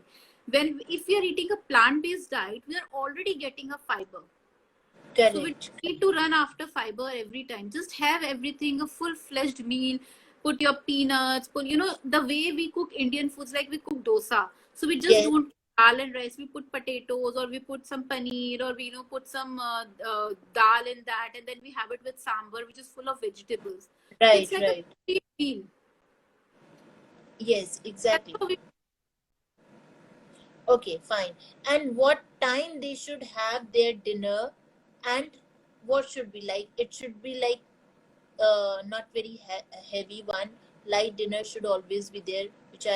Speaker 2: When if we are eating a plant-based diet, we are already getting a fiber. So we
Speaker 1: Correct.
Speaker 2: need to run after fiber every time. Just have everything, a full-fledged meal. Put your peanuts. Put the way we cook Indian foods, like we cook dosa. So we just
Speaker 1: Yes.
Speaker 2: don't dal and rice, we put potatoes or we put some paneer or we put some dal in that, and then we have it with sambar, which is full of vegetables. So
Speaker 1: Right,
Speaker 2: it's like a
Speaker 1: right.
Speaker 2: complete meal.
Speaker 1: Yes,
Speaker 2: That's
Speaker 1: exactly.
Speaker 2: how we.
Speaker 1: Okay, fine. And what time they should have their dinner, and what should be like? It should be like not very heavy one. Light dinner should always be there, which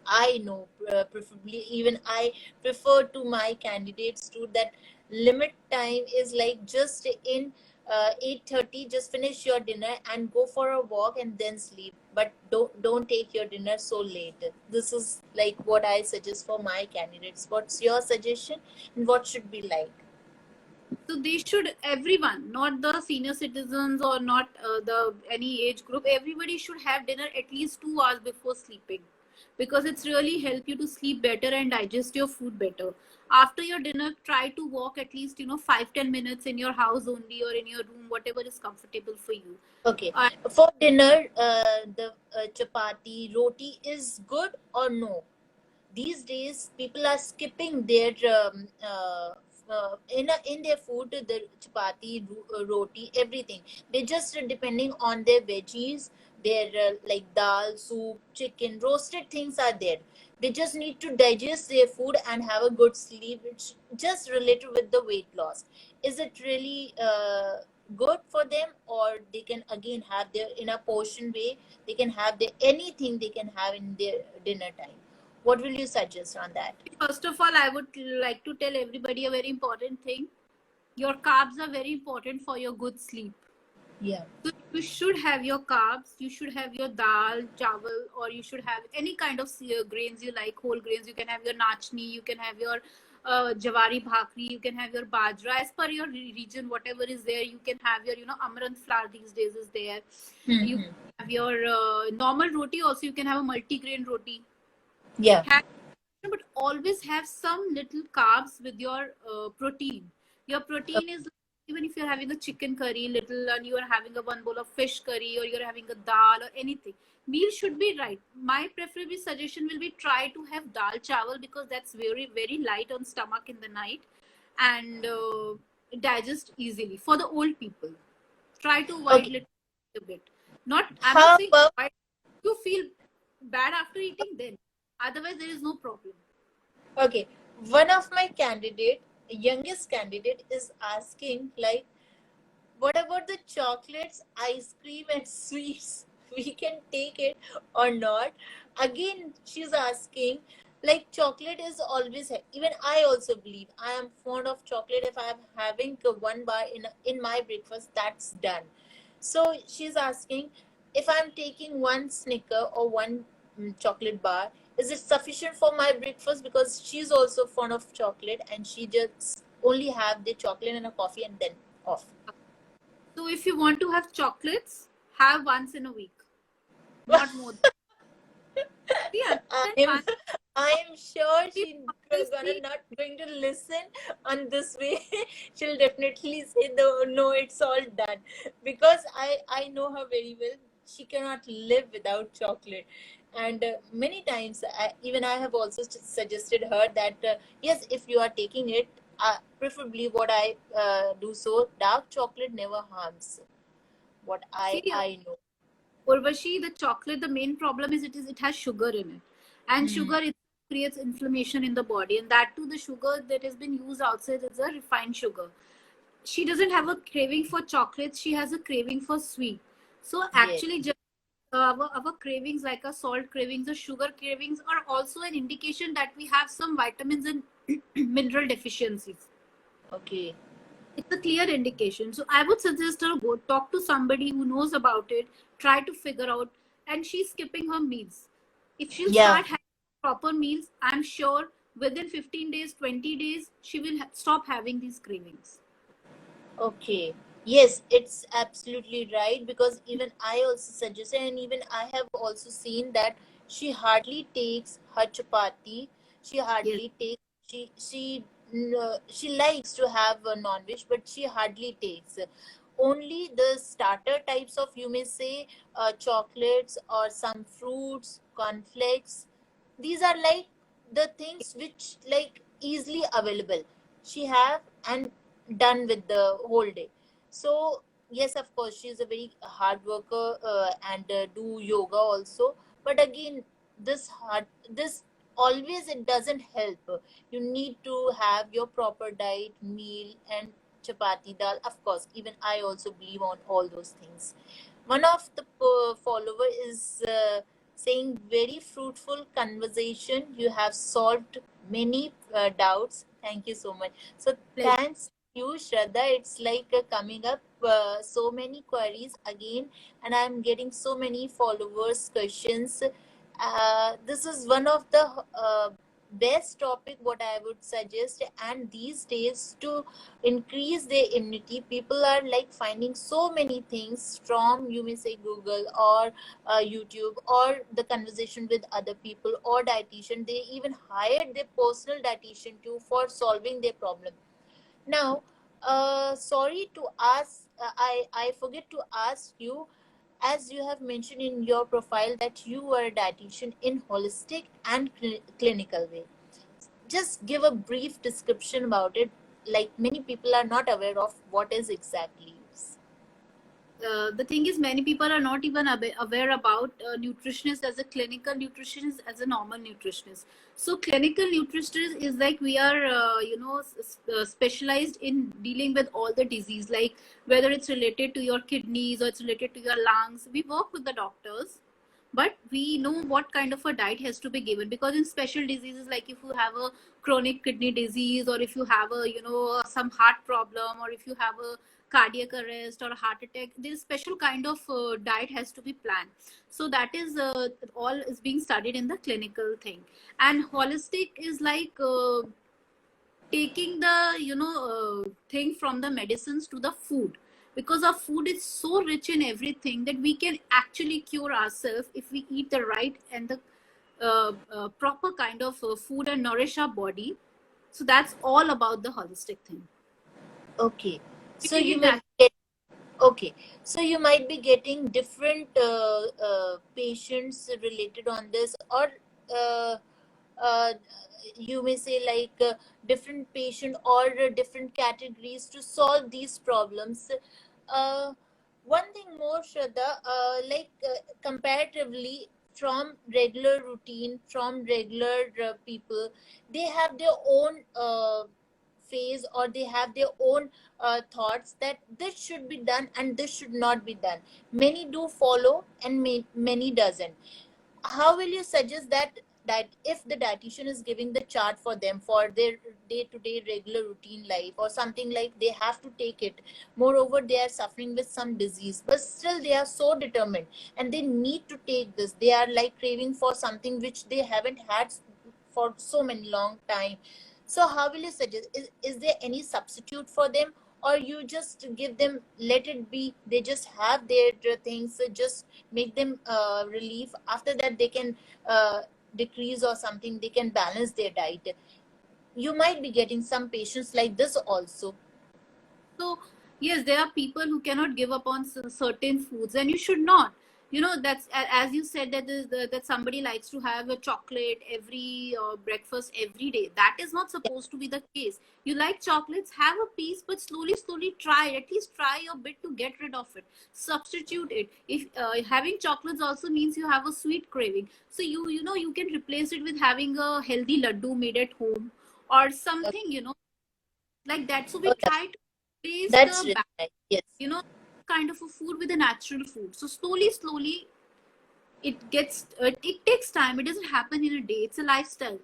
Speaker 1: I know, preferably even I prefer to my candidates to that limit time is like just in 8:30, just finish your dinner and go for a walk and then sleep, but don't take your dinner so late. This is like what I suggest for my candidates. What's your suggestion, and what should be like?
Speaker 2: So they should, everyone, not the senior citizens or not the any age group. Everybody should have dinner at least 2 hours before sleeping, because it's really help you to sleep better and digest your food better. After your dinner, try to walk at least 5-10 minutes in your house only or in your room, whatever is comfortable for you.
Speaker 1: Okay,
Speaker 2: And
Speaker 1: for dinner, the chapati roti is good or no? These days people are skipping their in their food, the chapati, roti, everything. They just depending on their veggies, their like dal, soup, chicken, roasted things are there. They just need to digest their food and have a good sleep. It's just related with the weight loss. Is it really good for them, or they can again have their in a portion way? They can have their anything they can have in their dinner time. What will you suggest on that?
Speaker 2: first of all, I would like to tell everybody a very important thing. Your carbs are very important for your good sleep.
Speaker 1: Yeah.
Speaker 2: So you should have your carbs, you should have your dal, chawal, or you should have any kind of grains you like, whole grains. You can have your nachni, you can have your jawari bhakri, you can have your bajra. As per your region, whatever is there, you can have your, amaranth flour these days is there. You
Speaker 1: Mm-hmm.
Speaker 2: can have your normal roti also, you can have a multi-grain roti.
Speaker 1: Yeah.
Speaker 2: Have, but always have some little carbs with your protein. Your
Speaker 1: Okay.
Speaker 2: protein is like, even if you're having a chicken curry little and you are having a one bowl of fish curry or you're having a dal or anything, meal should be right. My preferable suggestion will be try to have dal chawal, because that's very very light on stomach in the night and digest easily for the old people. Try to avoid
Speaker 1: Okay.
Speaker 2: little a bit. Not, I'm not
Speaker 1: How
Speaker 2: saying
Speaker 1: about
Speaker 2: avoid. You feel bad after eating, then otherwise there is no problem.
Speaker 1: okay? One of my candidate, youngest candidate, is asking like, what about the chocolates, ice cream, and sweets? We can take it or not? Again, she's asking, like, chocolate is always, even I also believe I am fond of chocolate. If I'm having one bar in my breakfast, that's done. So she's asking, if I'm taking one Snicker or one chocolate bar, is it sufficient for my breakfast? Because she's also fond of chocolate and she just only have the chocolate and a coffee and then off.
Speaker 2: So if you want to have chocolates, have once in a week, not more. See, understand
Speaker 1: I'm
Speaker 2: one
Speaker 1: I'm sure she
Speaker 2: always
Speaker 1: gonna
Speaker 2: be.
Speaker 1: not going to listen on this way. She'll definitely say no, it's all done, because I know her very well. She cannot live without chocolate, and many times even I have also suggested her that yes, if you are taking it, preferably what I do, so dark chocolate never harms. What
Speaker 2: See,
Speaker 1: I know.
Speaker 2: Urvashi, the chocolate, the main problem is it has sugar in it, and
Speaker 1: Hmm.
Speaker 2: sugar it creates inflammation in the body, and that too the sugar that has been used outside is a refined sugar. She doesn't have a craving for chocolates; she has a craving for sweet. So
Speaker 1: Yes.
Speaker 2: actually, just our cravings like our salt cravings or sugar cravings are also an indication that we have some vitamins and mineral deficiencies.
Speaker 1: Okay.
Speaker 2: It's a clear indication. So I would suggest her go talk to somebody who knows about it, try to figure out, and she's skipping her meals. If she'll
Speaker 1: Yeah.
Speaker 2: start having proper meals, I'm sure within 15 days, 20 days, she will stop having these cravings.
Speaker 1: Okay. Yes, it's absolutely right, because even I also suggested, and even I have also seen that she hardly takes her chapati. She
Speaker 2: Yes.
Speaker 1: hardly takes. She likes to have a non-veg, but she hardly takes. Only the starter types of, you may say, chocolates or some fruits, cornflakes. These are like the things which like easily available she have and done with the whole day. So yes, of course, she is a very hard worker, and do yoga also. But again, this always it doesn't help. You need to have your proper diet, meal, and chapati dal. Of course, even I also believe on all those things. One of the follower is saying, very fruitful conversation. You have solved many doubts. Thank you so much. So
Speaker 2: Pleasure.
Speaker 1: thanks to you, Shraddha. It's like coming up so many queries again, and I'm getting so many followers questions. This is one of the best topic what I would suggest. And these days, to increase their immunity, people are like finding so many things from, you may say, Google or YouTube, or the conversation with other people or dietitian. They even hired their personal dietitian too for solving their problem. Now, sorry to ask, I forget to ask you, as you have mentioned in your profile that you are a dietitian in holistic and clinical way. Just give a brief description about it, like many people are not aware of what is exactly use.
Speaker 2: The thing is, many people are not even aware about nutritionist as a clinical nutritionist, as a normal nutritionist. So clinical nutritionist is like, we are specialized in dealing with all the disease, like whether it's related to your kidneys or it's related to your lungs. We work with the doctors, but we know what kind of a diet has to be given, because in special diseases, like if you have a chronic kidney disease, or if you have a some heart problem, or if you have a cardiac arrest or a heart attack, there is special kind of diet has to be planned. So that is all is being studied in the clinical thing. And holistic is like taking the thing from the medicines to the food, because our food is so rich in everything that we can actually cure ourselves if we eat the right and the proper kind of food and nourish our body. So that's all about the holistic thing.
Speaker 1: Okay, so
Speaker 2: Treating
Speaker 1: you
Speaker 2: it
Speaker 1: may
Speaker 2: naturally.
Speaker 1: be get, okay, so you might be getting different patients related on this, or uh, uh, you may say like different patient or different categories to solve these problems. uh, One thing more, Shraddha, comparatively from regular routine, from regular people, they have their own phase, or they have their own thoughts that this should be done and this should not be done. Many do follow and many doesn't. How will you suggest that if the dietitian is giving the chart for them for their day-to-day regular routine life, or something like they have to take it, moreover they are suffering with some disease, but still they are so determined and they need to take this, they are like craving for something which they haven't had for so many long time. So how will you suggest, is there any substitute for them, or you just give them, let it be, they just have their things, just make them relief, after that they can decrease or something, they can balance their diet? You might be getting some patients like this also.
Speaker 2: So yes, there are people who cannot give up on certain foods, and you should not. That's as you said, that somebody likes to have a chocolate every breakfast every day. That is not supposed to be the case. You like chocolates, have a piece, but slowly, slowly try it. At least try your bit to get rid of it. Substitute it. If having chocolates also means you have a sweet craving, so you can replace it with having a healthy laddu made at home, or
Speaker 1: uh,
Speaker 2: something like that. So we
Speaker 1: oh,
Speaker 2: try to replace
Speaker 1: that's
Speaker 2: the
Speaker 1: really nice. Yes.
Speaker 2: you know kind of a food with a natural food. So slowly, slowly it takes time. It doesn't happen in a day. It's a lifestyle.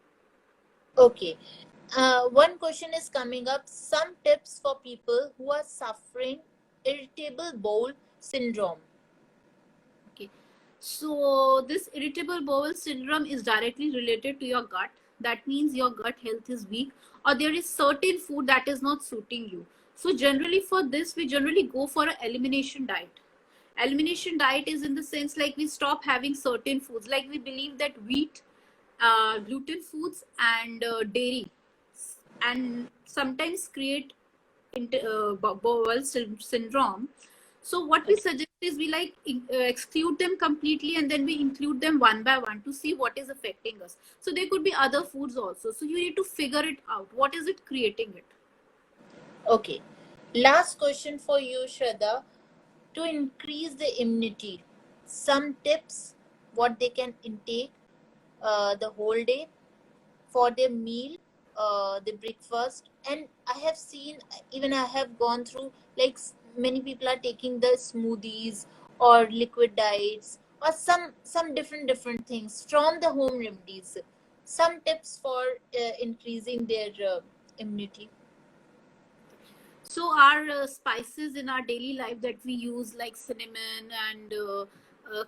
Speaker 1: Okay. One question is coming up, some tips for people who are suffering irritable bowel syndrome.
Speaker 2: Okay. So this irritable bowel syndrome is directly related to your gut. That means your gut health is weak, or there is certain food that is not suiting you. So generally for this, we generally go for an elimination diet. Elimination diet is in the sense like we stop having certain foods. Like we believe that wheat, gluten foods, and dairy, and sometimes create bowel syndrome. So what we
Speaker 1: Okay.
Speaker 2: suggest is we like exclude them completely, and then we include them one by one to see what is affecting us. So there could be other foods also. So you need to figure it out. What is it creating it?
Speaker 1: Okay. Last question for you, Shraddha. To increase the immunity, some tips what they can intake the whole day for their meal, the breakfast. And I have seen, even I have gone through, like many people are taking the smoothies or liquid diets or some different things from the home remedies. Some tips for increasing their immunity.
Speaker 2: So our spices in our daily life that we use, like cinnamon and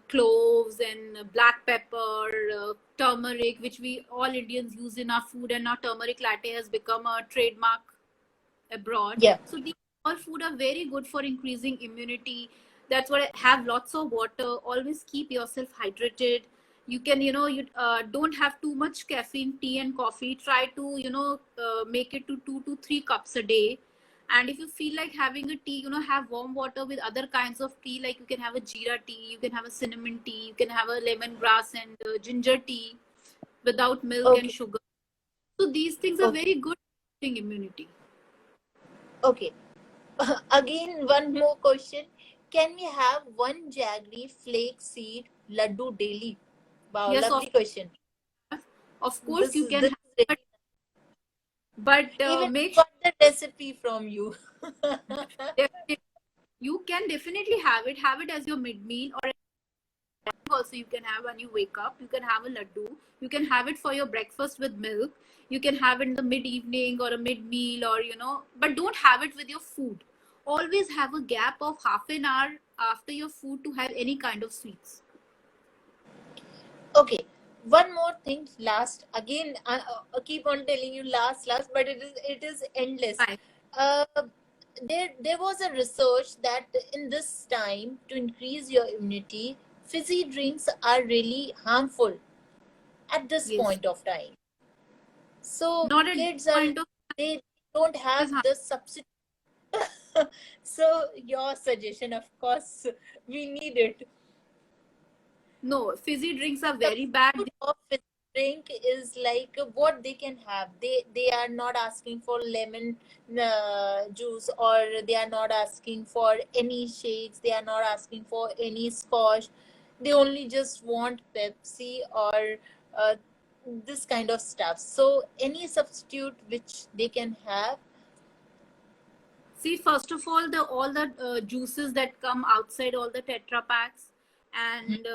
Speaker 2: cloves and black pepper, turmeric, which we all Indians use in our food, and now turmeric latte has become a trademark abroad.
Speaker 1: Yeah.
Speaker 2: So these all food are very good for increasing immunity. That's why have lots of water. Always keep yourself hydrated. You can, you don't have too much caffeine, tea and coffee. Try to, make it to 2 to 3 cups a day. And if you feel like having a tea, have warm water with other kinds of tea. Like you can have a jeera tea, you can have a cinnamon tea, you can have a lemongrass and ginger tea without milk and
Speaker 1: Okay.
Speaker 2: sugar. So these things are
Speaker 1: Okay.
Speaker 2: very good for immunity.
Speaker 1: Okay. Again, one more question. Can we have one jaggery flake seed laddu daily? Wow,
Speaker 2: Yes,
Speaker 1: lovely question.
Speaker 2: of course
Speaker 1: This
Speaker 2: you
Speaker 1: is
Speaker 2: can
Speaker 1: this
Speaker 2: have,
Speaker 1: is
Speaker 2: but,
Speaker 1: really even
Speaker 2: make
Speaker 1: got the recipe from you.
Speaker 2: sure you can definitely have it as your mid meal, or also you can have when you wake up. You can have a laddu. You can have it for your breakfast with milk. You can have it in the mid evening or a mid meal, or but don't have it with your food. Always have a gap of half an hour after your food to have any kind of sweets.
Speaker 1: Okay, one more thing. Last again, I keep on telling you last, but it is endless.
Speaker 2: Fine.
Speaker 1: Uh, there was a research that in this time to increase your immunity, fizzy drinks are really harmful at this
Speaker 2: Yes.
Speaker 1: point of time. So
Speaker 2: Not at this
Speaker 1: kids are,
Speaker 2: point of
Speaker 1: they don't have
Speaker 2: time.
Speaker 1: the substitute. So your suggestion, of course, we need it.
Speaker 2: No, fizzy drinks are very bad.
Speaker 1: Substitute of fizzy drink is like what they can have. They are not asking for lemon juice, or they are not asking for any shakes. They are not asking for any squash. They only just want Pepsi or this kind of stuff. So any substitute which they can have.
Speaker 2: See, first of all the juices that come outside all the Tetra packs and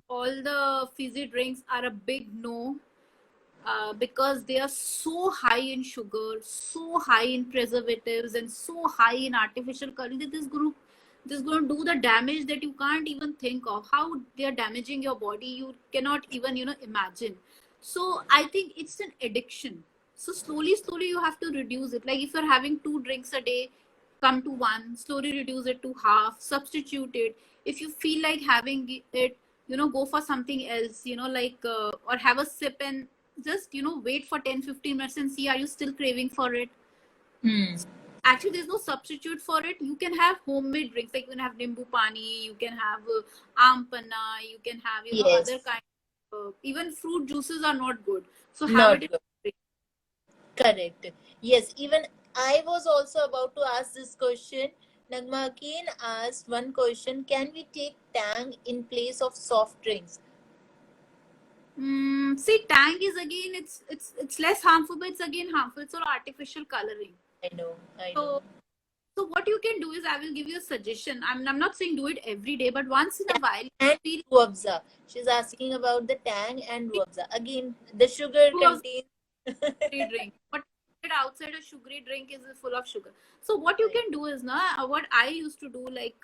Speaker 2: all the fizzy drinks are a big no, because they are so high in sugar, so high in preservatives, and so high in artificial color that this going to do the damage that you can't even think of. How they are damaging your body, you cannot even imagine. So I think it's an addiction. So slowly you have to reduce it. Like if you're having 2 drinks a day, come to one. Slowly reduce it to half. Substitute it. If you feel like having it, go for something else. Like or have a sip and just wait for 10-15 minutes and see, are you still craving for it?
Speaker 1: Hmm.
Speaker 2: Actually, there's no substitute for it. You can have homemade drinks, like you can have nimbu pani, you can have aam panna, you can have other
Speaker 1: Yes,
Speaker 2: kind even fruit juices are not good, so have it
Speaker 1: not
Speaker 2: in
Speaker 1: good.
Speaker 2: drink.
Speaker 1: Correct. Yes, even I was also about to ask this question. Nagma again asked one question. Can we take tang in place of soft drinks?
Speaker 2: See, tang is again, it's less harmful, but it's again harmful. It's all artificial coloring.
Speaker 1: I know, I know.
Speaker 2: So so what you can do is, I will give you a suggestion. I'm not saying do it every day, but once in a while
Speaker 1: And
Speaker 2: feel
Speaker 1: ruabza. She's asking about the tang and ruabza. Again, the sugar
Speaker 2: to
Speaker 1: contains.
Speaker 2: sugary drink. What outside a sugary drink is full of sugar. So what you
Speaker 1: I
Speaker 2: can do is, na, what I used to do, like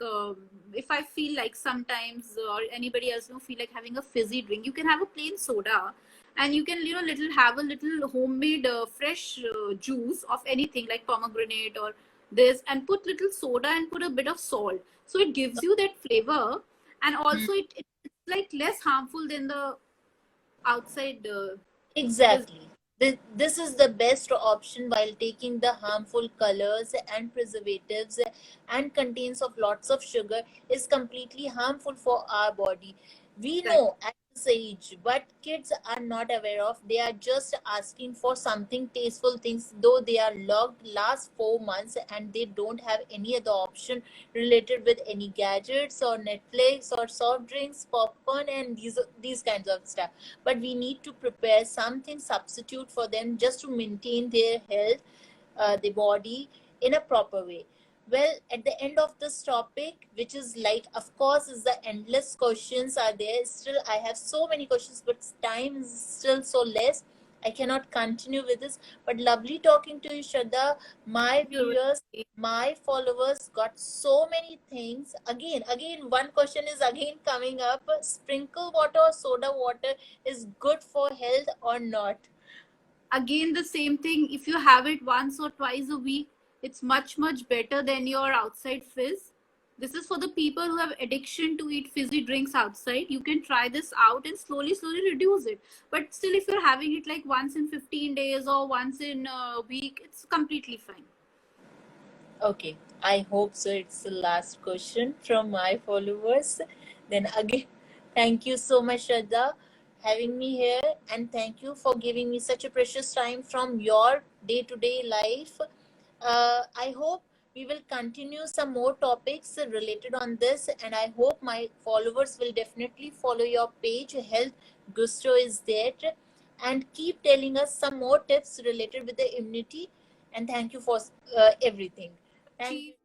Speaker 2: if I feel like sometimes, or anybody else feel like having a fizzy drink, you can have a plain soda, and you can little have a little homemade fresh juice of anything like pomegranate or this, and put little soda and put a bit of salt. So it gives you that flavor, and
Speaker 1: know.
Speaker 2: also it's like less harmful than the outside fizz.
Speaker 1: Exactly. This is the best option while taking the harmful colors and preservatives and contains of lots of sugar is completely harmful for our body. We
Speaker 2: Correct.
Speaker 1: know at this age, but kids are not aware of. They are just asking for something tasteful things, though they are locked last 4 months and they don't have any other option related with any gadgets or Netflix or soft drinks, popcorn, and these kinds of stuff. But we need to prepare something substitute for them just to maintain their health, the body in a proper way. Well, at the end of this topic, which is like, of course, is the endless questions are there. Still, I have so many questions, but time is still so less. I cannot continue with this. But lovely talking to you, Shraddha. My
Speaker 2: You're
Speaker 1: viewers,
Speaker 2: right.
Speaker 1: my followers got so many things. Again, one question is again coming up. Sprinkle water or soda water is good for health or not?
Speaker 2: Again, the same thing. If you have it once or twice a week, it's much better than your outside fizz. This is for the people who have addiction to eat fizzy drinks outside. You can try this out and slowly reduce it. But still, if you're having it like once in 15 days or once in a week, it's completely fine.
Speaker 1: Okay, I hope so. It's the last question from my followers. Then again, thank you so much, Shraddha, having me here, and thank you for giving me such a precious time from your day-to-day life. I hope we will continue some more topics related on this, and I hope my followers will definitely follow your page. Health Gusto is there, and keep telling us some more tips related with the immunity. And thank you for everything. Thank